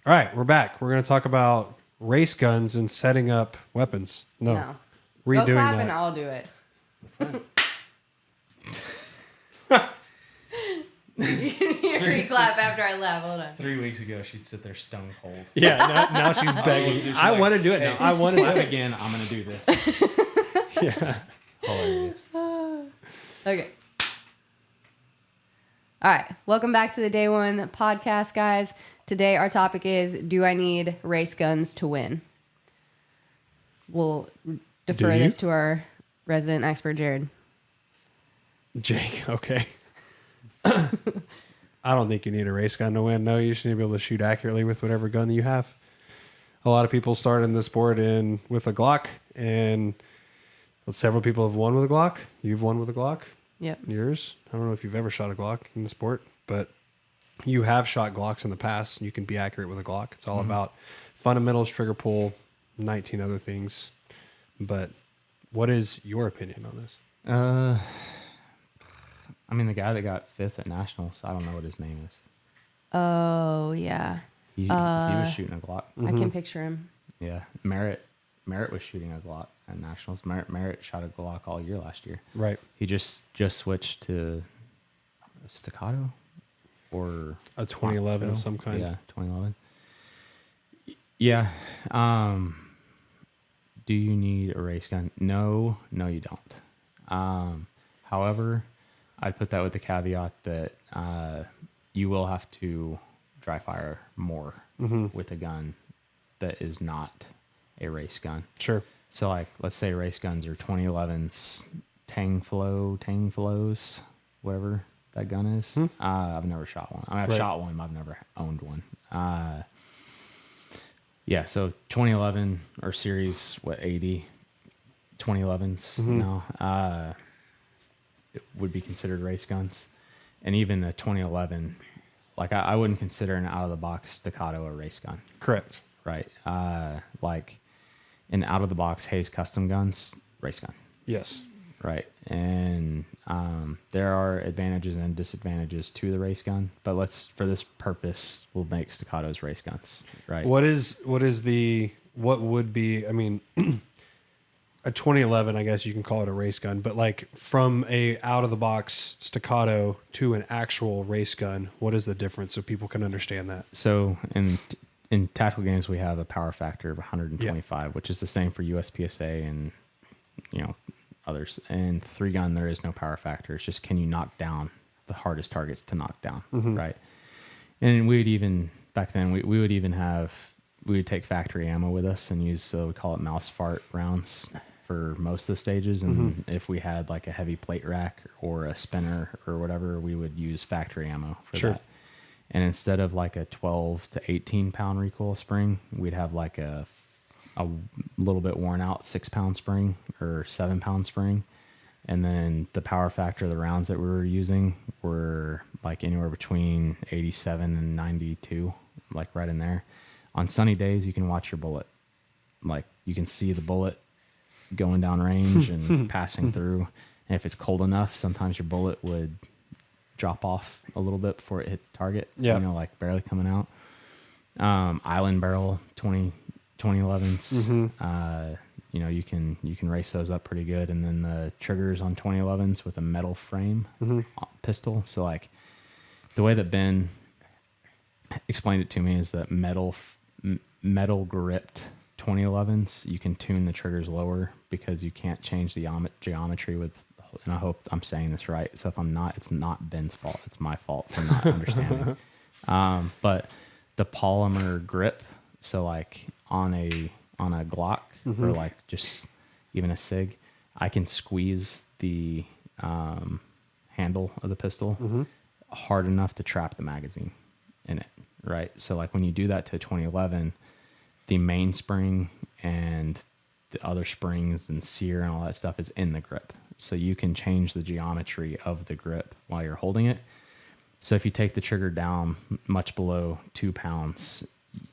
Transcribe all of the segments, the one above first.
All right, we're back. We're going to talk about race guns and setting up weapons. No. Redoing Go clap that. and I'll do it. You clap after I laugh. Hold on. 3 weeks ago, she'd sit there stone cold. Yeah, now she's begging. I want to do it now. I want to do it again. I'm going to do this. Yeah. Hilarious. Okay. All right. Welcome back to the Day One podcast, guys. Today, our topic is, do I need race guns to win? We'll defer this to our resident expert, Jared. Jake, okay. I don't think you need a race gun to win. No, you just need to be able to shoot accurately with whatever gun that you have. A lot of people start in the sport with a Glock, and several people have won with a Glock. You've won with a Glock. Yep. Yours. I don't know if you've ever shot a Glock in the sport, but you have shot Glocks in the past. You can be accurate with a Glock. It's all about fundamentals, trigger pull, 19 other things. But what is your opinion on this? I mean, the guy that got 5th at Nationals, I don't know what his name is. Oh, yeah. He was shooting a Glock. I can picture him. Yeah. Merritt was shooting a Glock at Nationals. Merritt shot a Glock all year last year. Right. He just switched to a Staccato or a 2011 of some kind. Yeah, 2011. Yeah. Do you need a race gun? No, you don't. However, I'd put that with the caveat that you will have to dry fire more with a gun that is not a race gun. Sure. So, like, let's say race guns are 2011's Tang Flows, whatever that gun is. I've never shot one. I mean, I've shot one, but I've never owned one. Yeah, so 2011 or series, A.D. 2011s now. It would be considered race guns. And even the 2011, like I wouldn't consider an out-of-the-box Staccato a race gun. Correct. Right. Like an out-of-the-box Hayes custom guns, race gun. Yes. Right. And there are advantages and disadvantages to the race gun, but for this purpose, we'll make Staccatos race guns. Right. What would be, I mean, a 2011, I guess you can call it a race gun, but like from a out of the box Staccato to an actual race gun, what is the difference so people can understand that? So in tactical games, we have a power factor of 125, which is the same for USPSA and, others. And 3-gun, there is no power factor. It's just, can you knock down the hardest targets to knock down, right? And we would even, back then, we would take factory ammo with us and use, we call it mouse fart rounds for most of the stages. And if we had like a heavy plate rack or a spinner or whatever, we would use factory ammo for that. And instead of like a 12 to 18 pound recoil spring, we'd have like a little bit worn out 6-pound spring or 7-pound spring. And then the power factor of the rounds that we were using were like anywhere between 87 and 92, like right in there. On sunny days, you can watch your bullet. Like you can see the bullet going down range and passing through. And if it's cold enough, sometimes your bullet would drop off a little bit before it hit the target. Yeah. Like barely coming out. Island barrel 2011s. You can race those up pretty good. And then the triggers on 2011s with a metal frame pistol. So like the way that Ben explained it to me is that metal gripped 2011s, you can tune the triggers lower because you can't change the geometry with, and I hope I'm saying this right. So if I'm not, it's not Ben's fault. It's my fault for not understanding. But the polymer grip, so like on a Glock or like just even a SIG, I can squeeze the handle of the pistol hard enough to trap the magazine in it, right? So like when you do that to a 2011, the mainspring and the other springs and sear and all that stuff is in the grip. So you can change the geometry of the grip while you're holding it. So if you take the trigger down much below 2 pounds,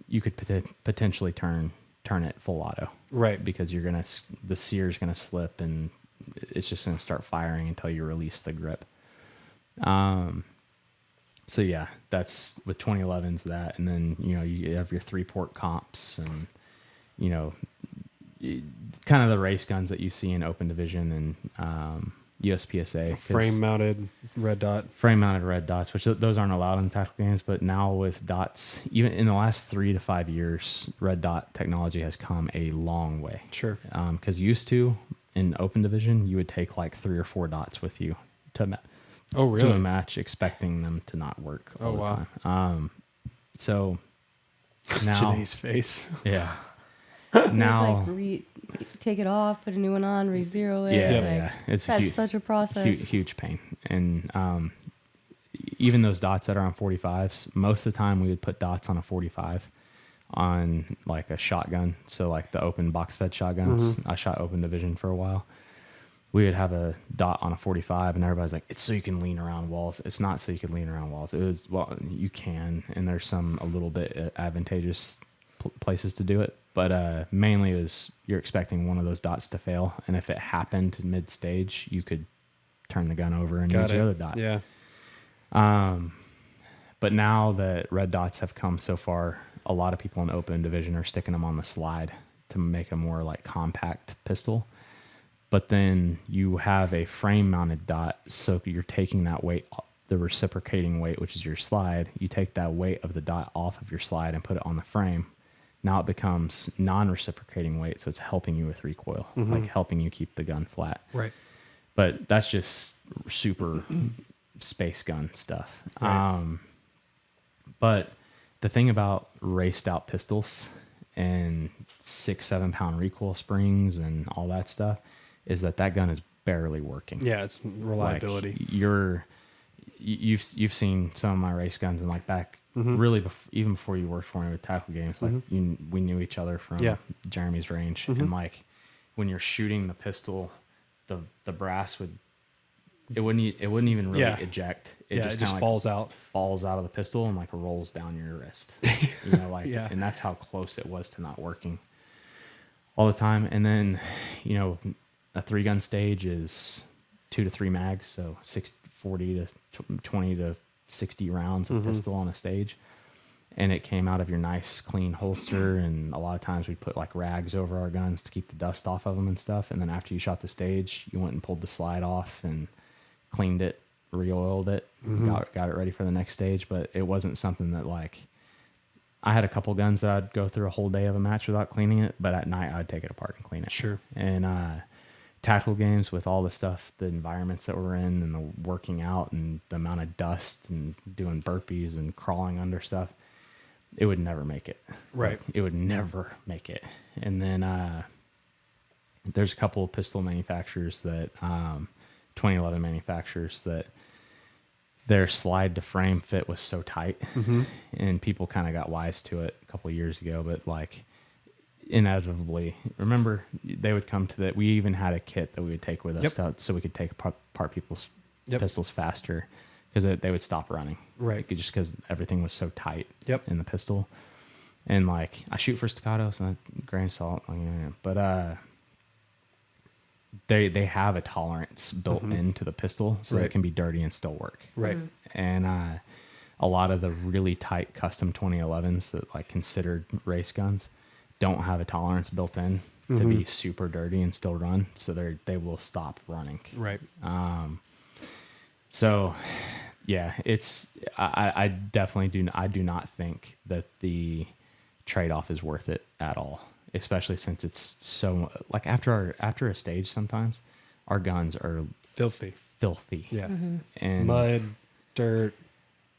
you could potentially turn it full auto. Right. Because the sear is gonna slip and it's just gonna start firing until you release the grip. So yeah, that's with 2011s that, and then you have your 3-port comps, and kind of the race guns that you see in Open Division and USPSA. Frame mounted red dot. Frame mounted red dots, which those aren't allowed in tactical games, but now with dots, even in the last 3 to 5 years, red dot technology has come a long way. Sure. Because used to in Open Division, you would take like 3 or 4 dots with you to to a match, expecting them to not work all the time. So now Jenay's face. Yeah. Now take it off, put a new one on, re-zero it. Yeah. It's such a process. Huge pain. And even those dots that are on 45s, most of the time we would put dots on a 45 on like a shotgun. So like the open box fed shotguns. I shot Open Division for a while. We would have a dot on a 45, and everybody's like, it's so you can lean around walls. It's not so you can lean around walls. It was, well, you can, and there's some a little bit advantageous places to do it. But mainly it was you're expecting one of those dots to fail, and if it happened mid-stage, you could turn the gun over and use the other dot. Yeah. But now that red dots have come so far, a lot of people in Open Division are sticking them on the slide to make a more like compact pistol. But then you have a frame-mounted dot, so you're taking that weight, the reciprocating weight, which is your slide. You take that weight of the dot off of your slide and put it on the frame. Now it becomes non-reciprocating weight, so it's helping you with recoil, like helping you keep the gun flat. Right. But that's just super space gun stuff. Right. But the thing about raced out pistols and 6-7 pound recoil springs and all that stuff is that gun is barely working. Yeah, it's reliability. Like you've seen some of my race guns, and like back really even before you worked for me with tackle games, like we knew each other from Jeremy's range, and like when you're shooting the pistol, the brass wouldn't even really eject. It just like falls out of the pistol and like rolls down your wrist. And that's how close it was to not working all the time. And then a 3-gun stage is 2 to 3 mags, so 40 to 20 to 60 rounds of pistol on a stage. And it came out of your nice clean holster, and a lot of times we put like rags over our guns to keep the dust off of them and stuff. And then after you shot the stage, you went and pulled the slide off and cleaned it, re-oiled it, got it ready for the next stage. But it wasn't something that like, I had a couple guns that I'd go through a whole day of a match without cleaning it, but at night I'd take it apart and clean it. Sure. And tactical games, with all the stuff, the environments that we're in, and the working out, and the amount of dust, and doing burpees and crawling under stuff, it would never make it. Right. Like, it would never make it. And then there's a couple of pistol manufacturers that 2011 manufacturers that their slide to frame fit was so tight, and people kind of got wise to it a couple of years ago. But like, inevitably, remember, they would come to that. We even had a kit that we would take with us so we could take apart people's pistols faster, because they would stop running, right? Just because everything was so tight in the pistol. And like, I shoot for Staccato, so grain of salt, but they have a tolerance built into the pistol, so it can be dirty and still work, right? And a lot of the really tight custom 2011s that like considered race guns don't have a tolerance built in to be super dirty and still run, so they will stop running. Right. So yeah, it's I definitely do not think that the trade-off is worth it at all, especially since it's so like after a stage, sometimes our guns are filthy. Yeah. And mud, dirt,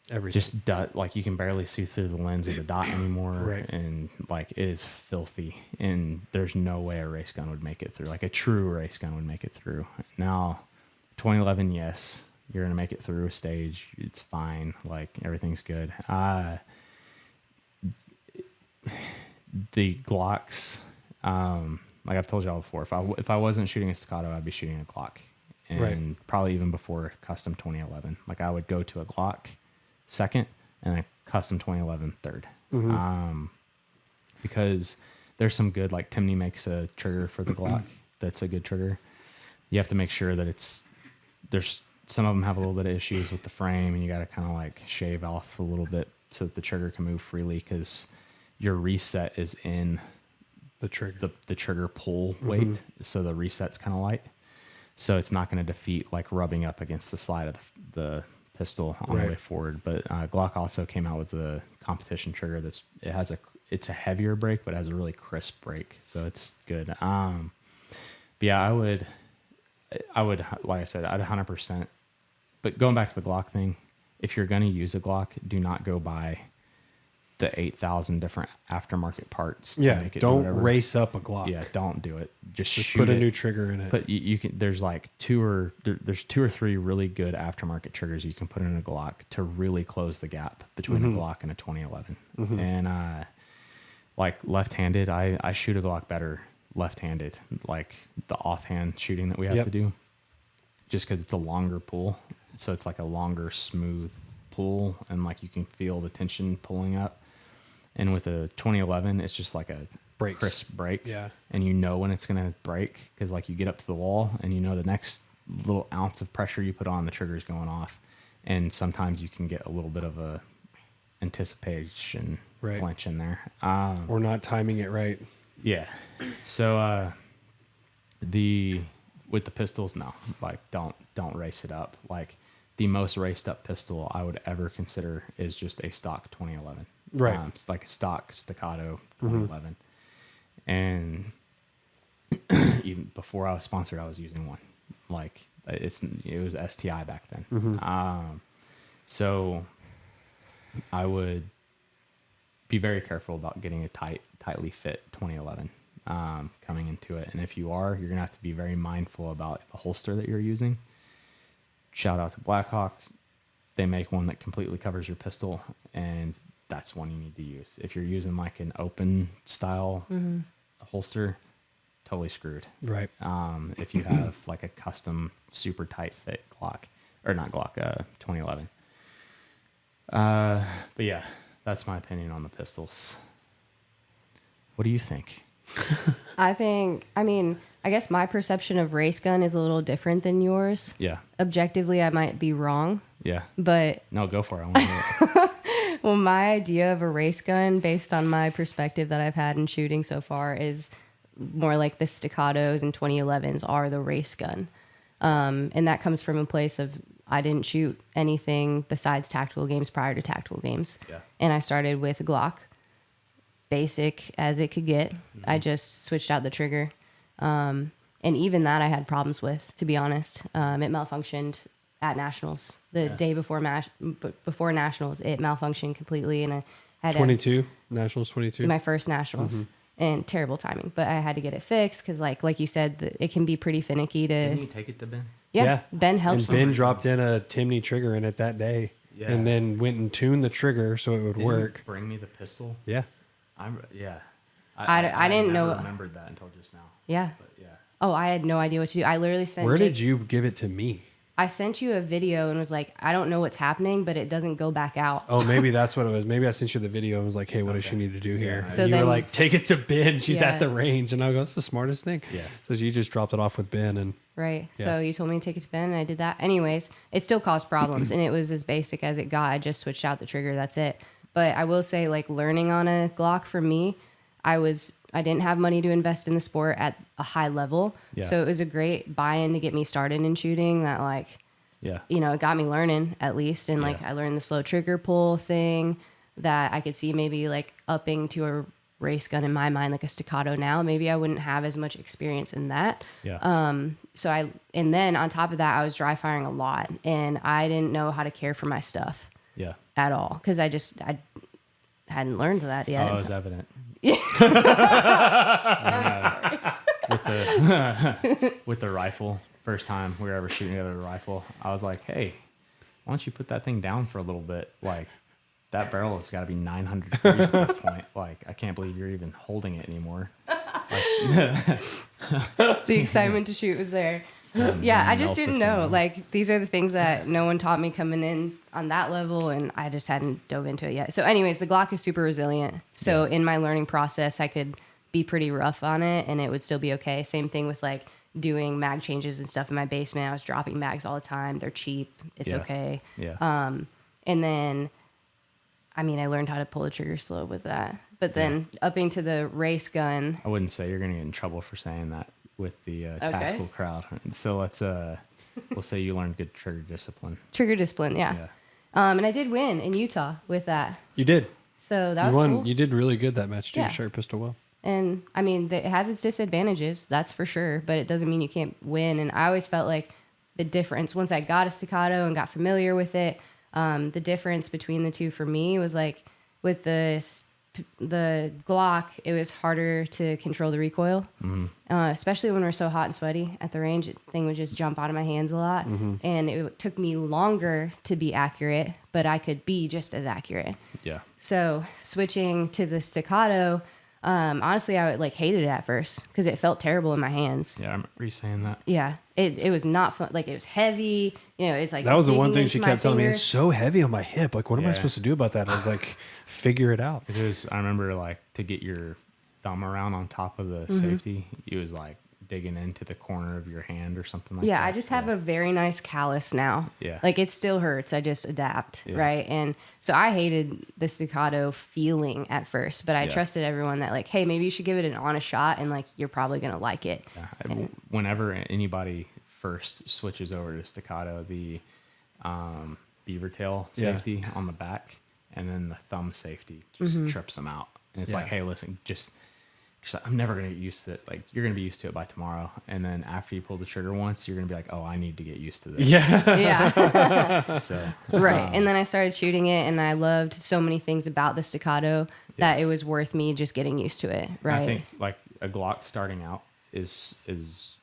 everything. Just like you can barely see through the lens of the dot anymore. Right. And like, it is filthy, and there's no way a race gun would make it through. Like a true race gun would make it through. Now 2011, yes, you're gonna make it through a stage, it's fine, like everything's good. The Glocks, like I've told y'all before, if I wasn't shooting a Staccato, I'd be shooting a Glock. And probably even before custom 2011, like I would go to a Glock second and a custom 2011 third. Because there's some good, like Timney makes a trigger for the Glock that's a good trigger. You have to make sure that there's some of them have a little bit of issues with the frame, and you got to kind of like shave off a little bit so that the trigger can move freely, because your reset is in The trigger. the trigger pull weight, so the reset's kind of light, so it's not going to defeat like rubbing up against the slide of the pistol on the way forward. But Glock also came out with a competition trigger it's a heavier break, but it has a really crisp break, so it's good. But yeah, I would, like I said, I'd 100%. But going back to the Glock thing, if you're going to use a Glock, do not go buy the 8,000 different aftermarket parts. Yeah, to make it don't race up a Glock. Yeah, don't do it. Just shoot put a it. new trigger in it. But you can. There's like two or three really good aftermarket triggers you can put in a Glock to really close the gap between a Glock and a 2011. And like left-handed, I shoot a Glock better left-handed. Like the offhand shooting that we have to do, just because it's a longer pull, so it's like a longer smooth pull, and like you can feel the tension pulling up. And with a 2011, it's just like a crisp break. Yeah. And you know when it's going to break, because like you get up to the wall and you know the next little ounce of pressure you put on, the trigger's going off. And sometimes you can get a little bit of a anticipation flinch in there. Or not timing it right. Yeah. So with the pistols, no. Like don't race it up. Like the most raced up pistol I would ever consider is just a stock 2011. Right. It's like a stock Staccato 2011. And even before I was sponsored, I was using one. Like it was STI back then. So I would be very careful about getting a tightly fit 2011 coming into it. And if you are, you're gonna have to be very mindful about the holster that you're using. Shout out to Blackhawk. They make one that completely covers your pistol, and that's one you need to use. If you're using like an open style holster, totally screwed. Right. If you have like a custom super tight fit Glock, or not Glock, 2011. But yeah, that's my opinion on the pistols. What do you think? I guess my perception of race gun is a little different than yours. Yeah. Objectively, I might be wrong. Yeah. But no, go for it. I want to hear it. Well, my idea of a race gun, based on my perspective that I've had in shooting so far, is more like the Staccatos and 2011s are the race gun. And that comes from a place of I didn't shoot anything besides tactical games prior to tactical games. Yeah. And I started with Glock, basic as it could get. I just switched out the trigger. And even that I had problems with, to be honest. It malfunctioned at Nationals. The day before Nationals, it malfunctioned completely. And I had 22, Nationals 22. my first Nationals. And terrible timing. But I had to get it fixed because, like you said, it can be pretty finicky to... Didn't you take it to Ben? Yeah, Ben helped. And Ben dropped in a Timney trigger in it that day. Yeah. And then went and tuned the trigger so it would work. Bring me the pistol. Yeah. I didn't know. I remembered that until just now. Yeah. But yeah. Oh, I had no idea what to do. I literally sent... Where did you give it to me? I sent you a video and was like, I don't know what's happening, but it doesn't go back out. Oh, maybe that's what it was. Maybe I sent you the video and was like, hey, what does she need to do here? Yeah. So So you were then- like, take it to Ben. She's Yeah. at the range. And I go, that's the smartest thing. Yeah. So you just dropped it off with Ben. And Right. Yeah. So you told me to take it to Ben, and I did that. Anyways, it still caused problems, and it was as basic as it got. I just switched out the trigger. That's it. But I will say, like, learning on a Glock for me, I didn't have money to invest in the sport at a high level. Yeah. So it was a great buy-in to get me started in shooting that, like, Yeah. it got me learning at least. And like, Yeah. I learned the slow trigger pull thing that I could see maybe like upping to a race gun in my mind, like a Staccato now. Maybe I wouldn't have as much experience in that. Yeah. And then on top of that, I was dry firing a lot and I didn't know how to care for my stuff Yeah. at all. Cause I hadn't learned that yet. Oh, it was evident. With the rifle, first time we were ever shooting together with a rifle, I was like, hey, why don't you put that thing down for a little bit? Like, that barrel has got to be 900 degrees at this point. Like, I can't believe you're even holding it anymore. The excitement to shoot was there. Yeah, I just melt didn't the know. sound. Like, these are the things that no one taught me coming in on that level, and I just hadn't dove into it yet. So anyways, the Glock is super resilient. So in my learning process, I could be pretty rough on it, and it would still be okay. Same thing with, like, doing mag changes and stuff in my basement. I was dropping mags all the time. They're cheap. It's okay. Yeah. And then, I mean, I learned how to pull the trigger slow with that. But then upping to the race gun. I wouldn't say you're going to get in trouble for saying that with the tactical crowd. So let's, we'll say you learned good trigger discipline. Trigger discipline, yeah. And I did win in Utah with that. You did. So that You was won. cool. You did really good that match too. Yeah. You shot your pistol well. And I mean, it has its disadvantages, that's for sure, but it doesn't mean you can't win. And I always felt like the difference, once I got a Staccato and got familiar with it, the difference between the two for me was like with the Glock, it was harder to control the recoil, especially when we're so hot and sweaty at the range. The thing would just jump out of my hands a lot. And it took me longer to be accurate, but I could be just as accurate. Yeah. So switching to the Staccato, honestly, I hated it at first because it felt terrible in my hands. Yeah, I remember you saying that. Yeah, it was not fun. Like, it was heavy. You know, it's like That was the one digging thing she into my kept telling me. finger. It's so heavy on my hip. Like, what am I Yeah. supposed to do about that? I was like, figure it out. It was, I remember like to get your thumb around on top of the safety, it was like digging into the corner of your hand or something like that. Yeah, I just have a very nice callus now. Yeah. Like, it still hurts. I just adapt, Yeah. right? And so I hated the Staccato feeling at first, but I Yeah. trusted everyone that, like, hey, maybe you should give it an honest shot and, like, you're probably going to like it. Yeah. Whenever anybody first switches over to Staccato, the beaver tail safety on the back and then the thumb safety just trips them out. And it's like, hey, listen, just I'm never going to get used to it. Like, you're going to be used to it by tomorrow. And then after you pull the trigger once, you're going to be like, oh, I need to get used to this. Yeah. Yeah. So, Right. And then I started shooting it, and I loved so many things about the Staccato that it was worth me just getting used to it. Right. I think like a Glock starting out is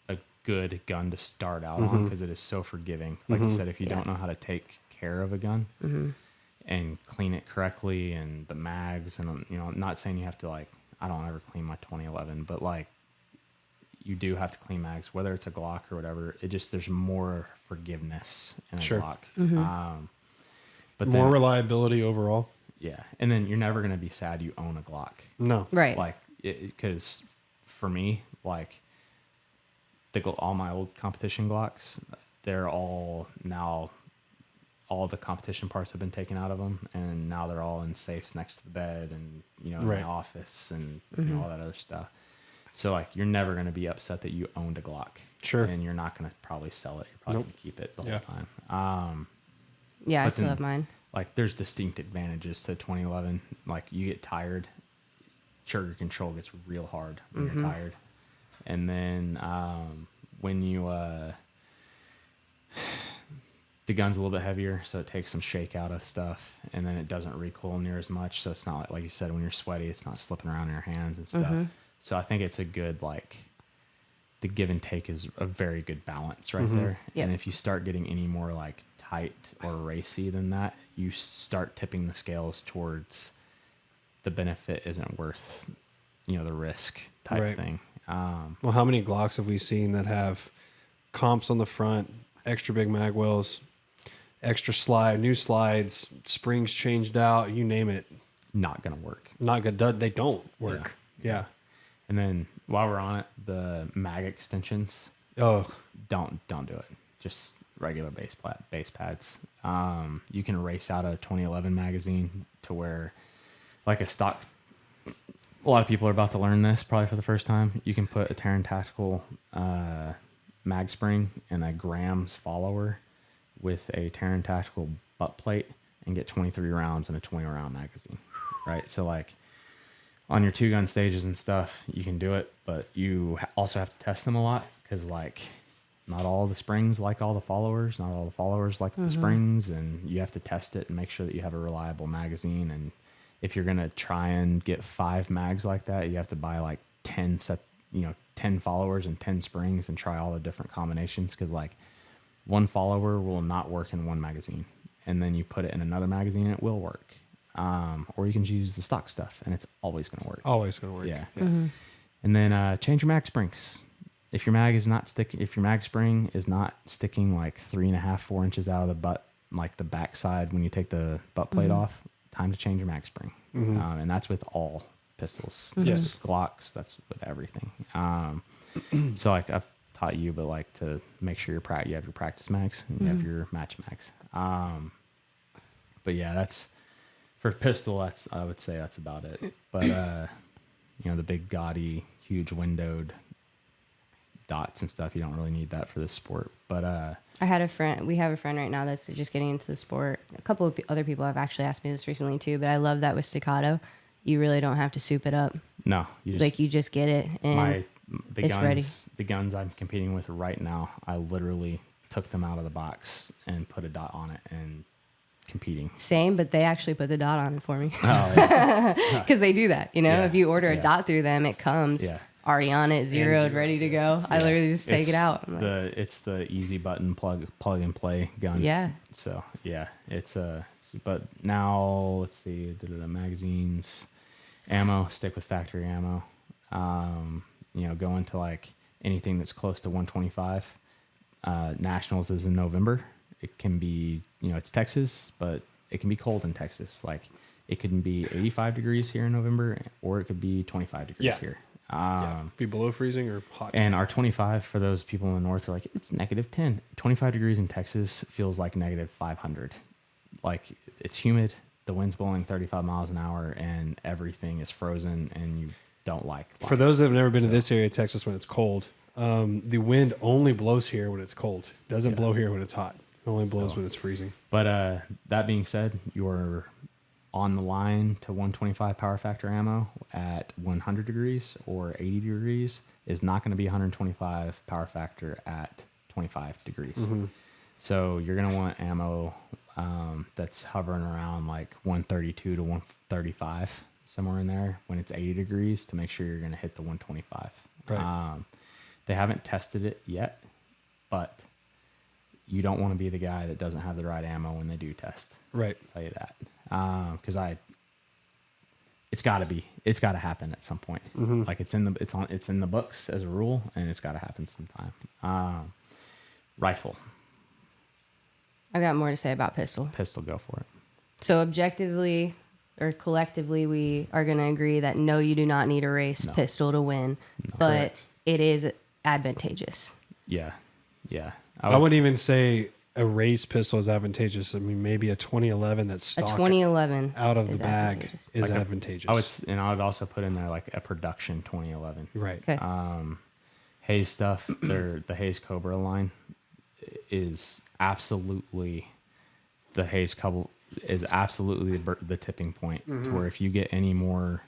a good gun to start out on because it is so forgiving. Like you said, if you don't know how to take care of a gun and clean it correctly and the mags, and, you know, I'm not saying you have to, like, I don't ever clean my 2011, but like you do have to clean mags, whether it's a Glock or whatever. It just, there's more forgiveness in a Glock. But More then, reliability overall. yeah. And then you're never going to be sad you own a Glock. No. right. Like, because for me, like all my old competition Glocks, they're all now, all the competition parts have been taken out of them, and now they're all in safes next to the bed and, you know, in my office and you know, all that other stuff. So like, you're never going to be upset that you owned a Glock. Sure. And you're not going to probably sell it. You're probably going to keep it the whole time. Yeah, I but still then, have mine. Like, there's distinct advantages to 2011. Like, you get tired, trigger control gets real hard when you're tired. And then when you the gun's a little bit heavier, so it takes some shake out of stuff, and then it doesn't recoil near as much. So it's not like you said, when you're sweaty, it's not slipping around in your hands and stuff. So I think it's a good, like, the give and take is a very good balance right there. Yep. And if you start getting any more like tight or racy than that, you start tipping the scales towards the benefit isn't worth, you know, the risk type thing. Well, how many Glocks have we seen that have comps on the front, extra big mag wells, extra slide, new slides, springs changed out, you name it. Not going to work. Not good. They don't work. Yeah. And then while we're on it, the mag extensions, Oh, don't do it. Just regular base pads. You can race out a 2011 magazine to where, like, a stock. A lot of people are about to learn this probably for the first time. You can put a Terran Tactical mag spring and a Grams follower with a Terran Tactical butt plate and get 23 rounds in a 20 round magazine, right? So like on your 2-gun stages and stuff, you can do it, but you also have to test them a lot because, like, not all the springs like all the followers, not all the followers like the springs, and you have to test it and make sure that you have a reliable magazine. And if you're gonna try and get 5 mags like that, you have to buy like 10 followers and 10 springs and try all the different combinations, because like one follower will not work in one magazine, and then you put it in another magazine and it will work. Or you can use the stock stuff and it's always going to work. always going to work. Yeah. And then change your mag springs. If your mag spring is not sticking like 3.5, 4 inches out of the butt, like the backside when you take the butt plate off, time to change your mag spring. And that's with all pistols. Yes. That's with Glocks. That's with everything. So like I've taught you, but like to make sure you have your practice mags and you have your match mags. But yeah, that's for pistol. I would say that's about it. But you know, the big gaudy, huge windowed dots and stuff, you don't really need that for this sport. But We have a friend right now that's just getting into the sport. A couple of other people have actually asked me this recently too, but I love that with Staccato, you really don't have to soup it up. no, You just get it and it's ready. The guns I'm competing with right now, I literally took them out of the box and put a dot on it and competing. Same, but they actually put the dot on it for me. Oh, yeah. Because they do that, you know. Yeah, if you order a yeah. dot through them, it comes already on it, zeroed, ready to go. I literally just take it out. It's the easy button plug and play gun. Yeah. So yeah, but now let's see, magazines, ammo, stick with factory ammo. You know, go into like anything that's close to 125. Nationals is in November. It can be, you know, it's Texas, but it can be cold in Texas. Like it could be 85 degrees here in November, or it could be 25 degrees here. Be below freezing or hot. And our 25 for those people in the north are like, it's -10. 25 degrees in Texas feels like -500. Like it's humid, the wind's blowing 35 miles an hour, and everything is frozen, and you don't like life. For those that have never been to this area of Texas when it's cold, the wind only blows here when it's cold. It doesn't blow here when it's hot. It only blows when it's freezing. But that being said, you're on the line to 125 power factor ammo at 100 degrees or 80 degrees is not going to be 125 power factor at 25 degrees. Mm-hmm. So you're going to want ammo that's hovering around like 132 to 135, somewhere in there when it's 80 degrees, to make sure you're going to hit the 125. Right. They haven't tested it yet, but you don't want to be the guy that doesn't have the right ammo when they do test. Right. I'll tell you that. Because it's got to happen at some point. Mm-hmm. Like it's in the books as a rule, and it's got to happen sometime. Rifle. I got more to say about pistol. Pistol, go for it. So objectively or collectively, we are going to agree that no, you do not need a race pistol to win, but Correct. it is advantageous. Yeah. I wouldn't even say a race pistol is advantageous. I mean, maybe a 2011 that's stock A 2011 out of the is bag advantageous. is Like advantageous. I would also put in there like a production 2011. Right. Okay. Hayes stuff. The Hayes Cobra line is absolutely the tipping point to where if you get any more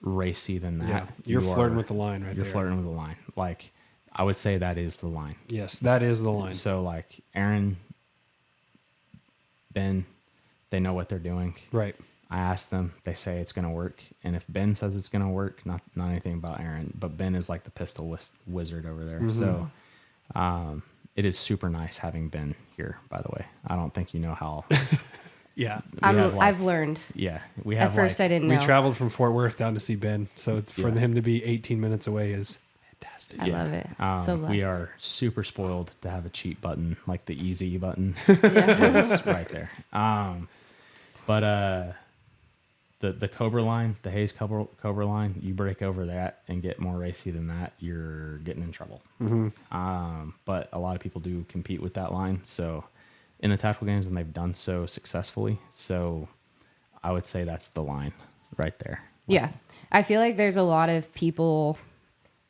racy than that, you're flirting with the line right You're there. flirting with the line. Like I would say that is the line. Yes, that is the line. So like Aaron, Ben, they know what they're doing. Right. I asked them, they say it's going to work. And if Ben says it's going to work, not anything about Aaron, but Ben is like the pistol wizard over there. Mm-hmm. So it is super nice having Ben here, by the way. I don't think you know how. Yeah. I've learned. Yeah. We have At first, I didn't know. We traveled from Fort Worth down to see Ben. So for him to be 18 minutes away is fantastic. I love it. So blessed. We are super spoiled to have a cheat button, like the easy button is right there. But the Cobra line, the Hayes Cobra line, you break over that and get more racy than that, you're getting in trouble. Mm-hmm. But a lot of people do compete with that line. So in the tactical games, and they've done so successfully. So I would say that's the line right there. Yeah. I feel like there's a lot of people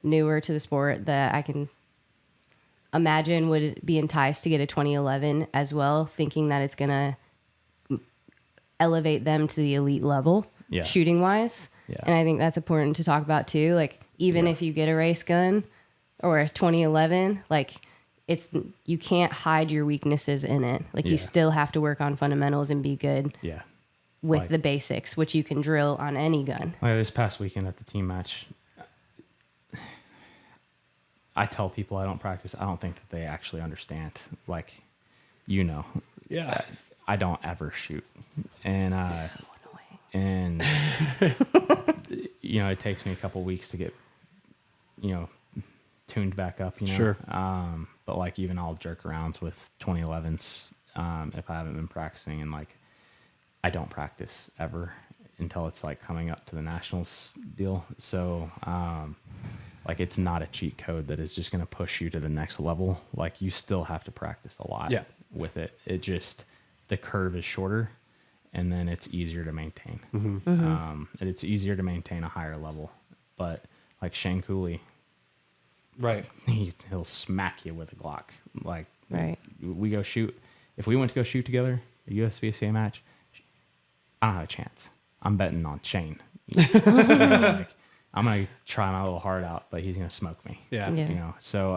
newer to the sport that I can imagine would be enticed to get a 2011 as well, thinking that it's going to elevate them to the elite level shooting wise. Yeah. And I think that's important to talk about too. Like even if you get a race gun or a 2011, like you can't hide your weaknesses in it. Like you still have to work on fundamentals and be good with the basics, which you can drill on any gun. Like this past weekend at the team match, I tell people I don't practice. I don't think that they actually understand. Like, Yeah. I don't ever shoot. And, So annoying. and it takes me a couple weeks to get, tuned back up, Sure. But like even I'll jerk arounds with 2011s if I haven't been practicing, and like I don't practice ever until it's like coming up to the nationals deal. So a like it's not a cheat code that is just going to push you to the next level. Like you still have to practice a lot with it. It just, the curve is shorter and then it's easier to maintain. And it's easier to maintain a higher level. But like Shane Cooley, Right. he'll smack you with a Glock. Like we go shoot. If we went to go shoot together, a USPSA match, I don't have a chance. I'm betting on Shane. Like, I'm gonna try my little heart out, but he's gonna smoke me. Yeah. Yeah. You know. So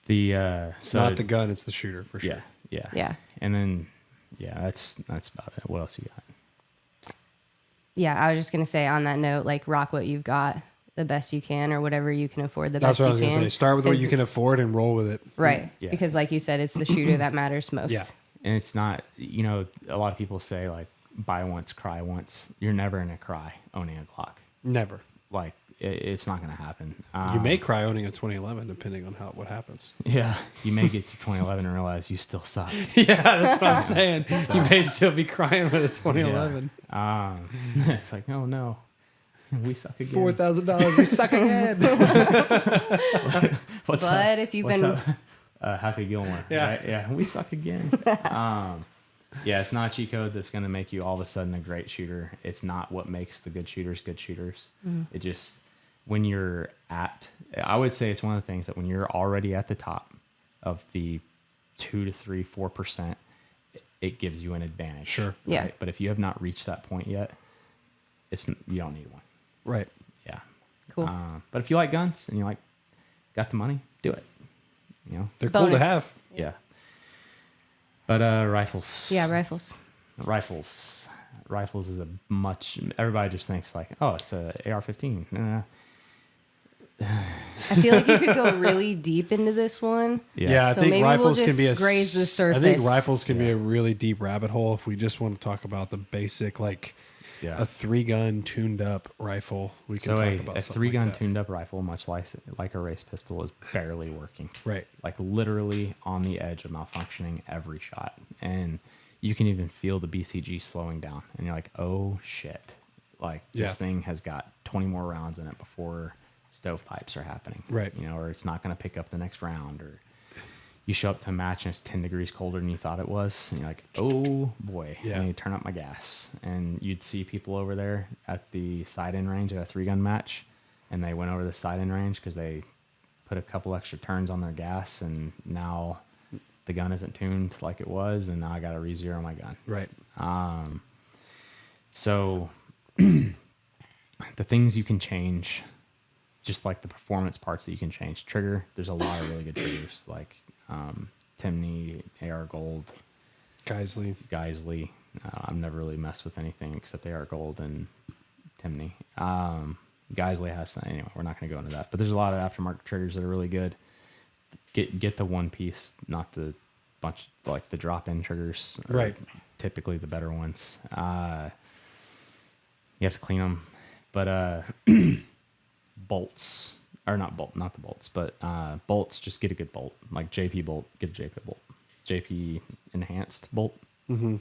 It's not the gun, it's the shooter for sure. Yeah. And then that's about it. What else you got? Yeah, I was just gonna say on that note, like rock what you've got the best you can, or whatever you can afford the That's best what I you was can. going to say. Start with what you can afford and roll with it. Right. Yeah. Because like you said, it's the shooter that matters most. Yeah. And it's not, you know, a lot of people say like buy once, cry once. You're never gonna cry owning a Glock. Never. Like it's not gonna happen. You may cry owning a 2011 depending on what happens. Yeah, you may get to 2011 and realize you still suck. Yeah, that's what I'm saying. You may still be crying with a 2011. It's like, oh no, we suck again. $4,000, we suck again. What's But up? if you've What's been up? Happy Gilmore. Yeah. Right? Yeah, we suck again. Yeah, it's not a cheat code that's going to make you all of a sudden a great shooter. It's not what makes the good shooters good shooters. It just, when you're I would say it's one of the things that when you're already at the top of the 2 to 3, 4%, it gives you an advantage. Sure. Yeah. Right? But if you have not reached that point yet, you don't need one. Right. Yeah. Cool. But if you like guns and you got the money, do it. You know? They're cool to Bonus. have. Yeah. But rifles. Yeah, rifles. Rifles is everybody just thinks like, oh, it's a AR-15. Nah. I feel like you could go really deep into this one. Yeah, I So think maybe we'll rifles can just be graze the surface. I think rifles can be a really deep rabbit hole if we just want to talk about the basic, like Yeah. a 3-gun tuned up rifle. We can So talk a about something 3-gun like that. tuned up rifle, much like a race pistol, is barely working. Right. Like literally on the edge of malfunctioning every shot. And you can even feel the BCG slowing down. And you're like, oh shit. Like this thing has got 20 more rounds in it before stovepipes are happening. Right. You know, or it's not going to pick up the next round, or you show up to a match and it's 10 degrees colder than you thought it was. And you're like, oh boy. Yeah. And you turn up my gas. And you'd see people over there at the side-in range at a 3-gun match. And they went over the side-in range because they put a couple extra turns on their gas. And now the gun isn't tuned like it was. And now I got to re-zero my gun. Right. So the things you can change, just like the performance parts that you can change. Trigger, there's a lot of really good triggers like Timney, AR Gold, Geisley. I've never really messed with anything except AR Gold and Timney. Geisley has some, anyway, we're not going to go into that. But there's a lot of aftermarket triggers that are really good. Get the one piece, not the bunch, like the drop-in triggers. Right. Typically the better ones. You have to clean them. But bolts, or not the bolts, but bolts, just get a good bolt. Like JP bolt, get a JP bolt. JP enhanced bolt, I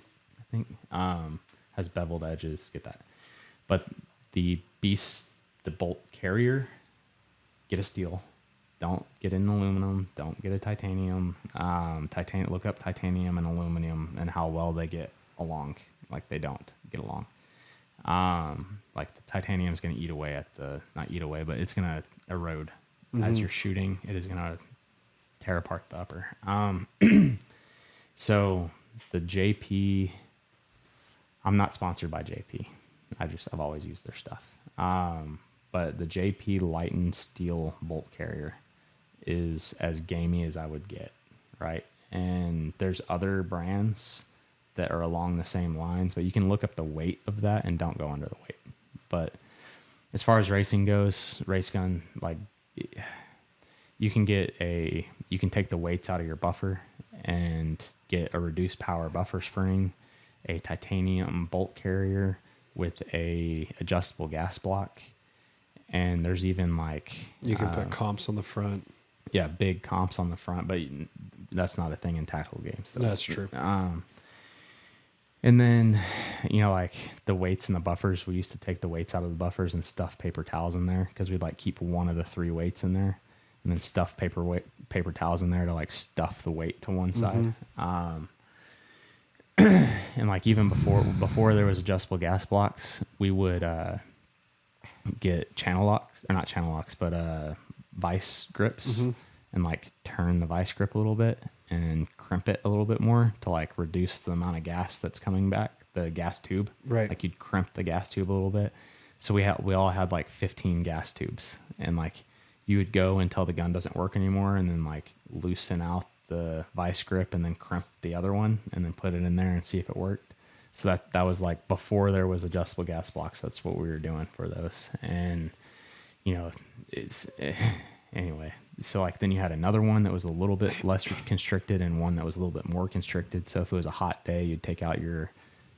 think. Has beveled edges, get that. But the bolt carrier, get a steel. Don't get an aluminum. Don't get a titanium. Look up titanium and aluminum and how well they get along. Like they don't get along. Like the titanium is going to eat away at not eat away, but it's going to erode as you're shooting. It is going to tear apart the upper. So the JP, I'm not sponsored by JP. I've always used their stuff. But the JP Lighten Steel bolt carrier is as gamey as I would get, right? And there's other brands that are along the same lines, but you can look up the weight of that and don't go under the weight. But as far as racing goes, race gun, like you can take the weights out of your buffer and get a reduced power buffer spring, a titanium bolt carrier with a adjustable gas block. And there's even like You can put comps on the front. Yeah, big comps on the front, but that's not a thing in tactical games. So. That's true. And then, like the weights and the buffers, we used to take the weights out of the buffers and stuff paper towels in there because we'd like keep one of the 3 weights in there and then stuff paper towels in there to like stuff the weight to one side. And like even before there was adjustable gas blocks, we would get channel locks, or not channel locks, but vice grips, and like turn the vice grip a little bit and crimp it a little bit more to like reduce the amount of gas that's coming back, the gas tube. Right. Like you'd crimp the gas tube a little bit. So we all had like 15 gas tubes, and like you would go until the gun doesn't work anymore and then like loosen out the vice grip and then crimp the other one and then put it in there and see if it worked. So that was like before there was adjustable gas blocks. That's what we were doing for those. And anyway, so like then you had another one that was a little bit less constricted and one that was a little bit more constricted. So if it was a hot day, you'd take out your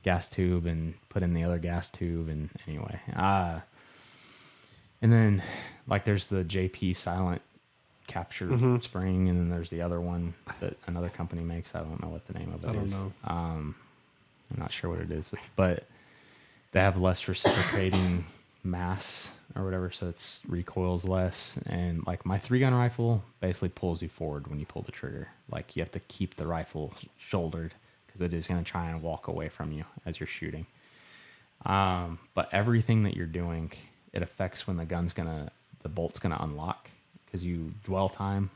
gas tube and put in the other gas tube. And anyway, and then like there's the JP silent capture spring, and then there's the other one that another company makes. I don't know what the name of it is. I don't know. I'm not sure what it is, but they have less reciprocating mass or whatever, so it's recoils less. And like my 3-gun rifle basically pulls you forward when you pull the trigger. Like you have to keep the rifle shouldered because it is going to try and walk away from you as you're shooting. But everything that you're doing, it affects when the bolt's gonna unlock, because you dwell time,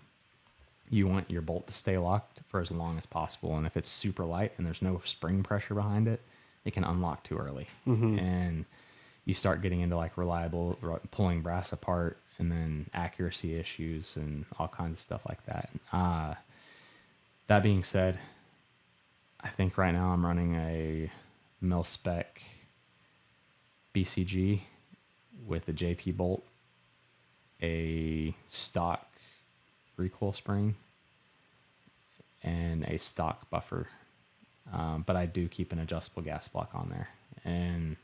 you want your bolt to stay locked for as long as possible. And if it's super light and there's no spring pressure behind it, it can unlock too early. And you start getting into like pulling brass apart, and then accuracy issues and all kinds of stuff like that. That being said, I think right now I'm running a mil-spec BCG with a JP bolt, a stock recoil spring, and a stock buffer. But I do keep an adjustable gas block on there, and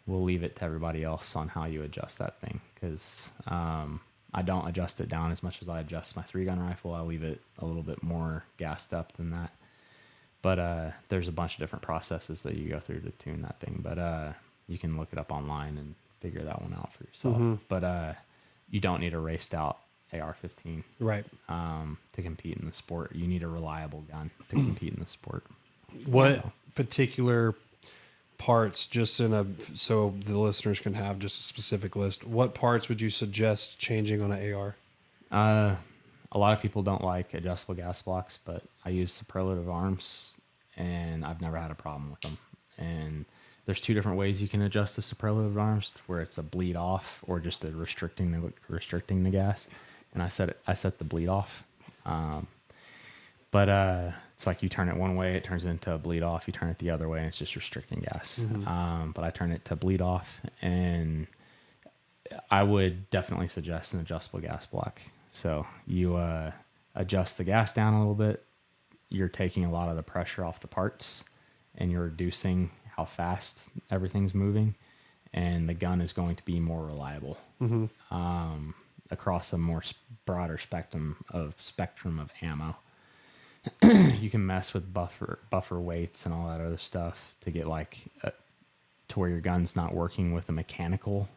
we'll leave it to everybody else on how you adjust that thing, because I don't adjust it down as much as I adjust my 3-gun rifle. I leave it a little bit more gassed up than that. But there's a bunch of different processes that you go through to tune that thing. But you can look it up online and figure that one out for yourself. But you don't need a raced out AR-15 Right. To compete in the sport. You need a reliable gun to compete in the sport. What particular parts, just so the listeners can have just a specific list, what parts would you suggest changing on an AR? A lot of people don't like adjustable gas blocks, but I use superlative arms, and I've never had a problem with them. And there's 2 different ways you can adjust the superlative arms, where it's a bleed off or just a restricting the gas. And I set the bleed off. But it's like you turn it one way, it turns into a bleed off. You turn it the other way, and it's just restricting gas. But I turn it to bleed off, and I would definitely suggest an adjustable gas block. So you adjust the gas down a little bit. You're taking a lot of the pressure off the parts, and you're reducing how fast everything's moving, and the gun is going to be more reliable across a more broader spectrum of ammo. You can mess with buffer weights and all that other stuff to get like to where your gun's not working with a mechanical.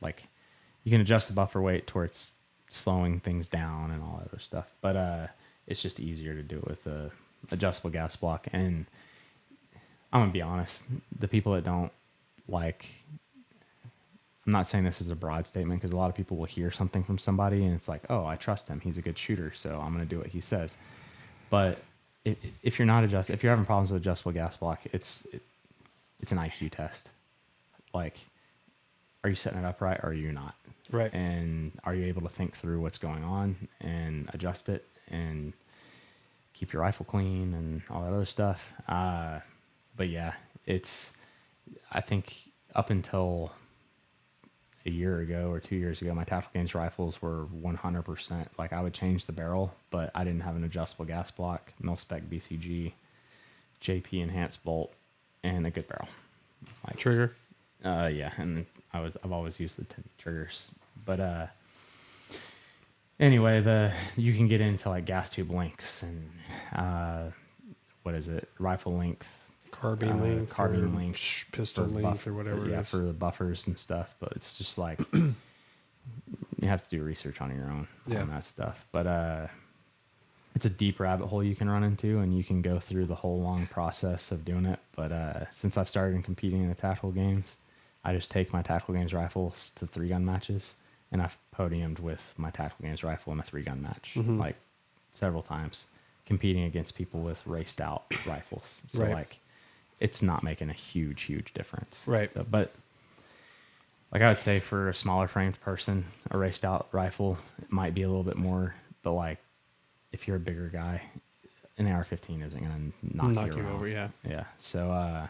Like you can adjust the buffer weight towards slowing things down and all that other stuff, but it's just easier to do it with a adjustable gas block. And I'm gonna be honest, the people that don't like, I'm not saying this as a broad statement, because a lot of people will hear something from somebody and it's like, oh, I trust him, he's a good shooter, so I'm gonna do what he says. But if you're having problems with adjustable gas block, it's an IQ test. Like, are you setting it up right, or are you not? Right. And are you able to think through what's going on and adjust it and keep your rifle clean and all that other stuff? But yeah, I think up until a year ago or 2 years ago, my Tactical Games rifles were 100%. Like, I would change the barrel, but I didn't have an adjustable gas block, mil-spec BCG, JP enhanced bolt, and a good barrel. Like, Trigger? Yeah, and I've always used the triggers. But anyway, you can get into like gas tube lengths and rifle length, Carbine length, carbine or length, pistol length, or whatever. Yeah, it is. for the buffers and stuff. But it's just like you have to do research on your own on that stuff. But it's a deep rabbit hole you can run into, and you can go through the whole long process of doing it. But since I've started competing in the tactical games, I just take my tactical games rifles to 3-gun matches, and I've podiumed with my tactical games rifle in a 3-gun match like several times, competing against people with raced out rifles. So like, it's not making a huge difference. Right. So, but like I would say for a smaller framed person, a raced out rifle, it might be a little bit more, but like if you're a bigger guy, an AR-15 isn't going to knock you around. over. Yeah. Yeah. So,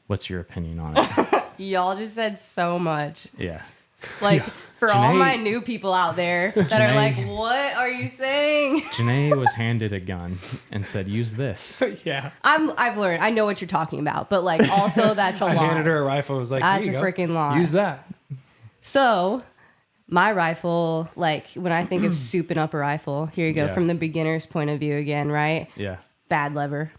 what's your opinion on it? Y'all just said so much. Yeah. Like, for all Jenay- my new people out there that are like, what are you saying? Jenay was handed a gun and said, use this. Yeah. I've learned. I know what you're talking about, but like, also that's a I lot. handed her a rifle and was like, That's here you a go. freaking lot. Use that. So, my rifle, like, when I think of souping up a rifle, here you go, Yeah. from the beginner's point of view again, right? Yeah. Bad lever.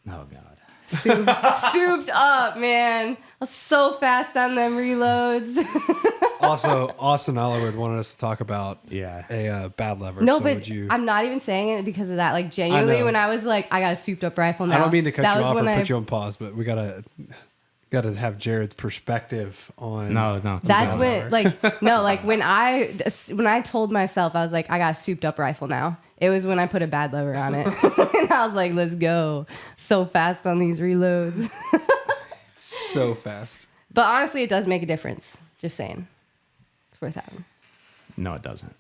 Oh, God. Souped up, man. I was so fast on them reloads. Also, Austin Oliver wanted us to talk about Yeah. a bad lever. No, so but would you... I'm not even saying it because of that. Like, genuinely, know. when I was like, I got a souped up rifle now. I don't mean to cut that you was off or when put you on pause, but we gotta have Jared's perspective on. No. That's no. when, like, no, like when I told myself, I was like, I got a souped up rifle now. It was when I put a bad lever on it. And I was like, let's go. So fast on these reloads. So fast. But honestly, it does make a difference. Just saying. It's worth having. No, it doesn't.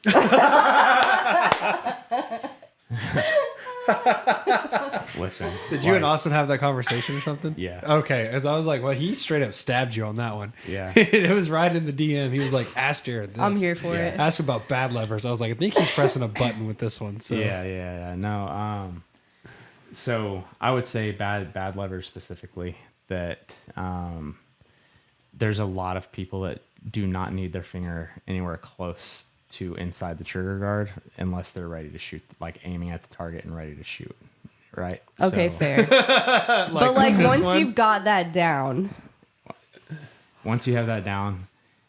Listen. Did you and Austin have that conversation or something? Yeah. Okay. As I was like, well, he straight up stabbed you on that one. Yeah. It was right in the DM. He was like, ask Jared this. I'm here for it. Ask about bad levers. I was like, I think he's pressing a button with this one. So Yeah. No. So I would say bad levers specifically that there's a lot of people that do not need their finger anywhere close to inside the trigger guard unless they're ready to shoot, like aiming at the target and ready to shoot. Right. Okay, So, fair. But like this once one? you've got that down, once you have that down,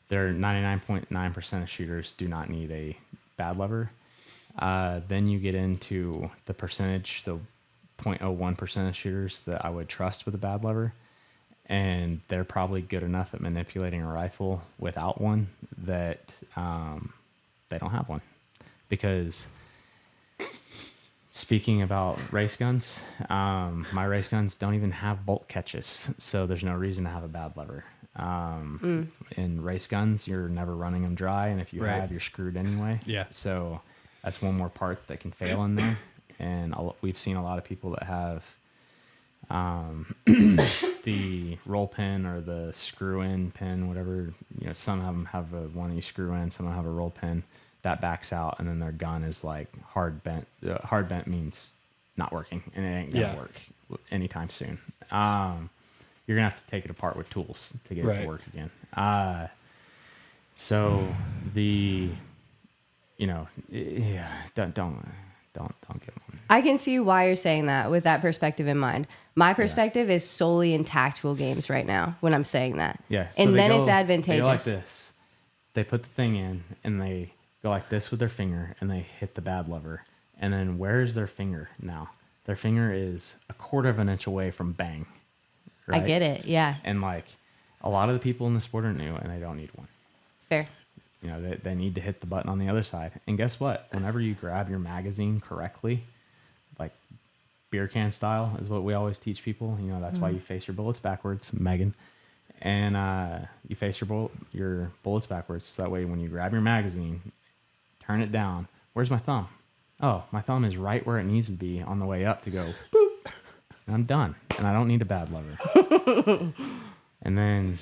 there 99.9% of shooters do not need a bad lever. Then you get into the percentage, the 0.01% of shooters that I would trust with a bad lever. And they're probably good enough at manipulating a rifle without one that they don't have one. Because speaking about race guns, my race guns don't even have bolt catches. So there's no reason to have a bad lever. In race guns, you're never running them dry. And if you Right. have, you're screwed anyway. Yeah. So that's one more part that can fail in there. And we've seen a lot of people that have the roll pin or the screw in pin, whatever, some of them have one that you screw in, some of them have a roll pin that backs out, and then their gun is like hard bent. Hard bent means not working, and it ain't gonna work anytime soon. You're gonna have to take it apart with tools to get it to work again. So don't get one. I can see why you're saying that with that perspective in mind. My perspective is solely in tactical games right now when I'm saying that. Yeah. So and they then go, it's advantageous. They go like this. They put the thing in and they go like this with their finger and they hit the bad lever. And then where's their finger now? Their finger is a quarter of an inch away from bang. Right? I get it. Yeah. And like a lot of the people in the sport are new and they don't need one. Fair. They need to hit the button on the other side. And guess what? Whenever you grab your magazine correctly, like beer can style is what we always teach people. That's why you face your bullets backwards, Megan. And you face your bullets backwards. So that way when you grab your magazine, turn it down. Where's my thumb? Oh, my thumb is right where it needs to be on the way up to go boop. And I'm done. And I don't need a bad lever. And then,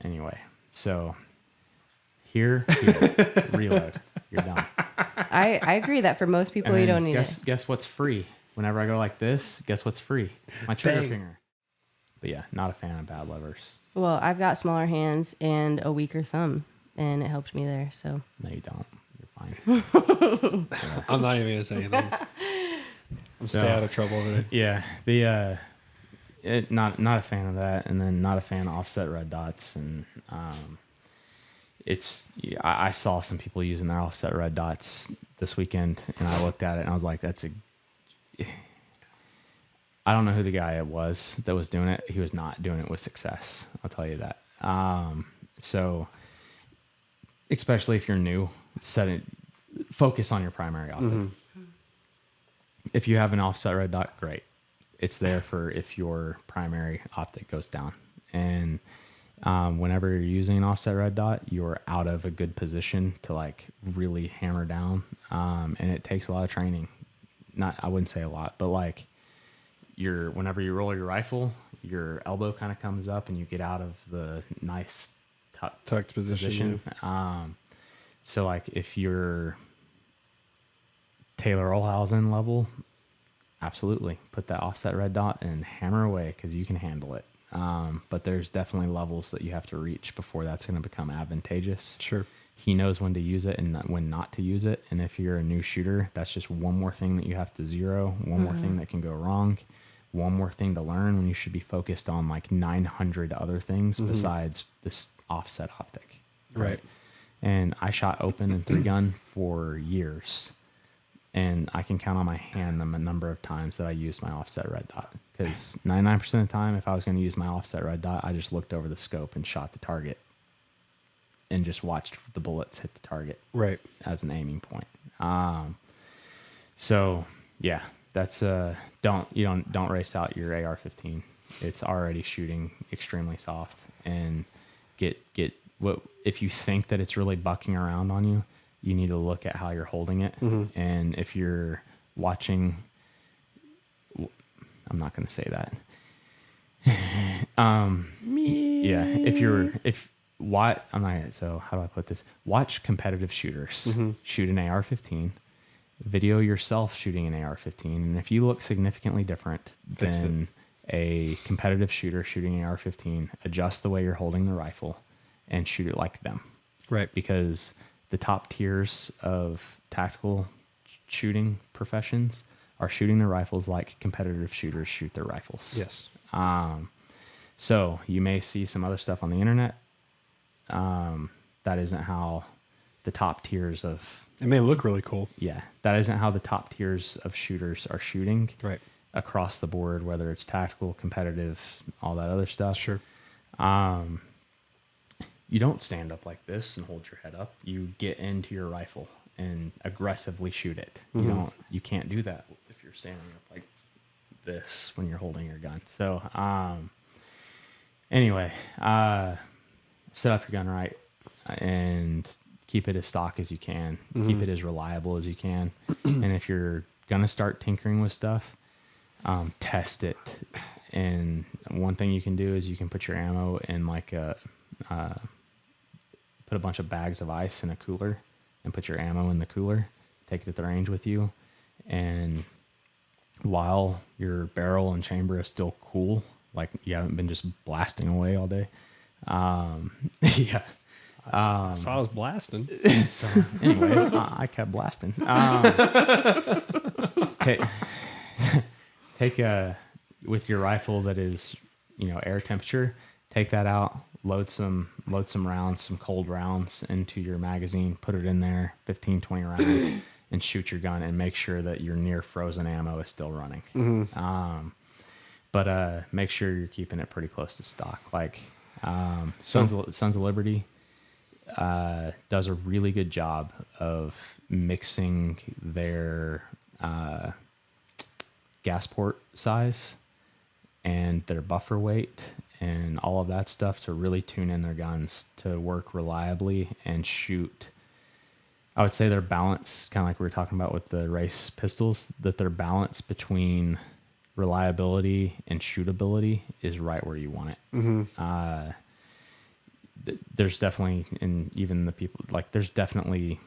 anyway. So here, reload. You're done. I agree that for most people, you don't need it. Guess what's free? Whenever I go like this, guess what's free? My trigger finger. But yeah, not a fan of bad levers. Well, I've got smaller hands and a weaker thumb, and it helped me there. So No, you don't. You're fine. I'm not even going to say anything. Stay out of trouble over there. Yeah, not a fan of that, and then not a fan of offset red dots, and I saw some people using their offset red dots this weekend, and I looked at it and I was like, I don't know who the guy was that was doing it. He was not doing it with success. I'll tell you that. So especially if you're new, focus on your primary optic. Mm-hmm. If you have an offset red dot, great. It's there for if your primary optic goes down. And whenever you're using an offset red dot, you're out of a good position to like really hammer down. And it takes a lot of training. I wouldn't say a lot, but like whenever you roll your rifle, your elbow kind of comes up and you get out of the nice tucked position. So like if you're Taylor Olhausen level, absolutely put that offset red dot and hammer away because you can handle it. But there's definitely levels that you have to reach before that's going to become advantageous. Sure. He knows when to use it and when not to use it. And if you're a new shooter, that's just one more thing that you have to zero, one more thing that can go wrong, one more thing to learn when you should be focused on like 900 other things besides this offset optic. Right. And I shot open and 3-gun for years. And I can count on my hand the number of times that I used my offset red dot. Because 99% of the time, if I was going to use my offset red dot, I just looked over the scope and shot the target. And just watched the bullets hit the target. Right. As an aiming point. So yeah, that's don't race out your AR-15. It's already shooting extremely soft. And if you think that it's really bucking around on you, you need to look at how you're holding it. Mm-hmm. And if you're watching, I'm not going to say that. So how do I put this? Watch competitive shooters shoot an AR-15, video yourself shooting an AR-15. And if you look significantly different than a competitive shooter shooting an AR-15, adjust the way you're holding the rifle and shoot it like them. Right. Because the top tiers of tactical shooting professions are shooting their rifles like competitive shooters shoot their rifles. Yes. So you may see some other stuff on the internet. That isn't how the top tiers of... It may look really cool. Yeah. That isn't how the top tiers of shooters are shooting. Right. Across the board, whether it's tactical, competitive, all that other stuff. Sure. You don't stand up like this and hold your head up. You get into your rifle and aggressively shoot it. Mm-hmm. You can't do that if you're standing up like this when you're holding your gun. So, anyway, set up your gun right and keep it as stock as you can. Mm-hmm. Keep it as reliable as you can. And if you're going to start tinkering with stuff, test it. And one thing you can do is you can put your ammo in like put a bunch of bags of ice in a cooler and put your ammo in the cooler, take it at the range with you. And while your barrel and chamber is still cool, like you haven't been just blasting away all day. Yeah. So I was blasting. So anyway, I kept blasting. Take with your rifle that is, air temperature, take that out, load some rounds, some cold rounds into your magazine, put it in there, 15, 20 rounds, and shoot your gun and make sure that your near frozen ammo is still running. Mm-hmm. But make sure you're keeping it pretty close to stock. Like Sons of Liberty does a really good job of mixing their gas port size and their buffer weight and all of that stuff to really tune in their guns to work reliably and shoot. I would say their balance, kind of like we were talking about with the race pistols, that their balance between reliability and shootability is right where you want it. Mm-hmm. There's definitely, and even the people, like there's definitely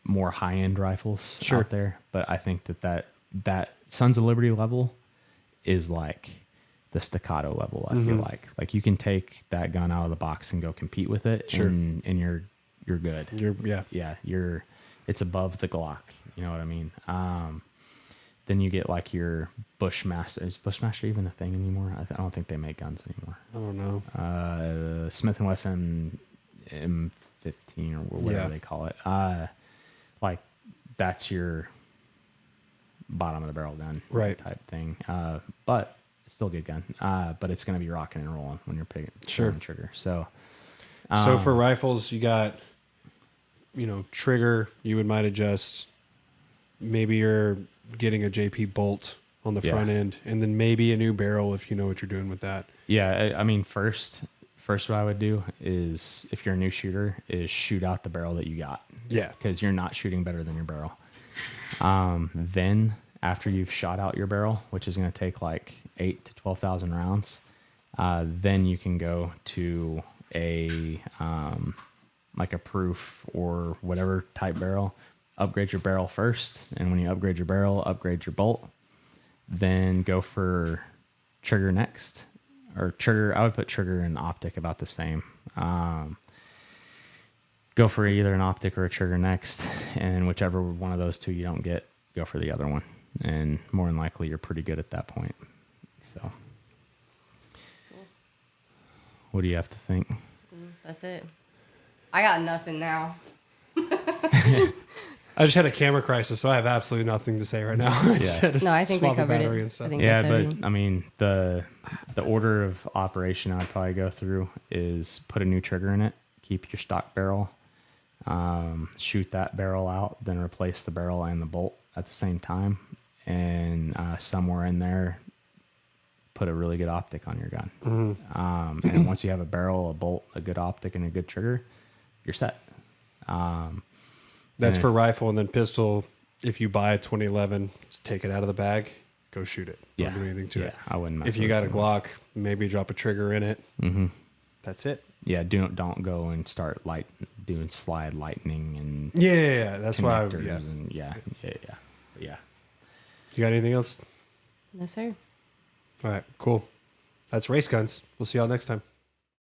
more high-end rifles out there, but I think that Sons of Liberty level is like the Staccato level. I feel like you can take that gun out of the box and go compete with it, and you're good. It's It's above the Glock. You know what I mean? Then you get like your Bushmaster. Is Bushmaster even a thing anymore? I don't think they make guns anymore. I don't know. Smith & Wesson M15 or whatever they call it. Like that's your bottom of the barrel gun type thing. But it's still a good gun. But it's going to be rocking and rolling when you're pulling the trigger. So for rifles, you got, trigger, you might adjust. Maybe you're getting a JP bolt on the front end, and then maybe a new barrel if you know what you're doing with that. Yeah, I mean, first what I would do is, if you're a new shooter, is shoot out the barrel that you got. Yeah. Because you're not shooting better than your barrel. Then after you've shot out your barrel, which is going to take like 8,000 to 12,000 rounds, then you can go to a like a proof or whatever type barrel. Upgrade your barrel first, and when you upgrade your barrel, upgrade your bolt. Then go for trigger next, or trigger. I would put trigger and optic about the same. Go for either an optic or a trigger next, and whichever one of those two you don't get, go for the other one, and more than likely you're pretty good at that point. So, what do you have to think? That's it. I got nothing now. I just had a camera crisis, so I have absolutely nothing to say right now. I think we covered it. I think Yeah, that's but everything. I mean, the order of operation I'd probably go through is put a new trigger in it, keep your stock barrel, shoot that barrel out, then replace the barrel and the bolt at the same time, and somewhere in there, put a really good optic on your gun. Mm-hmm. And once you have a barrel, a bolt, a good optic, and a good trigger, you're set. That's for rifle, and then pistol. If you buy a 2011, just take it out of the bag, go shoot it. Don't do anything to it. I wouldn't mess If you with got it a too much. Glock, maybe drop a trigger in it. Mm-hmm. That's it. Yeah, don't go and start doing slide lightning and Yeah. That's why. connectors and But yeah. You got anything else? No, sir. All right, cool. That's race guns. We'll see y'all next time.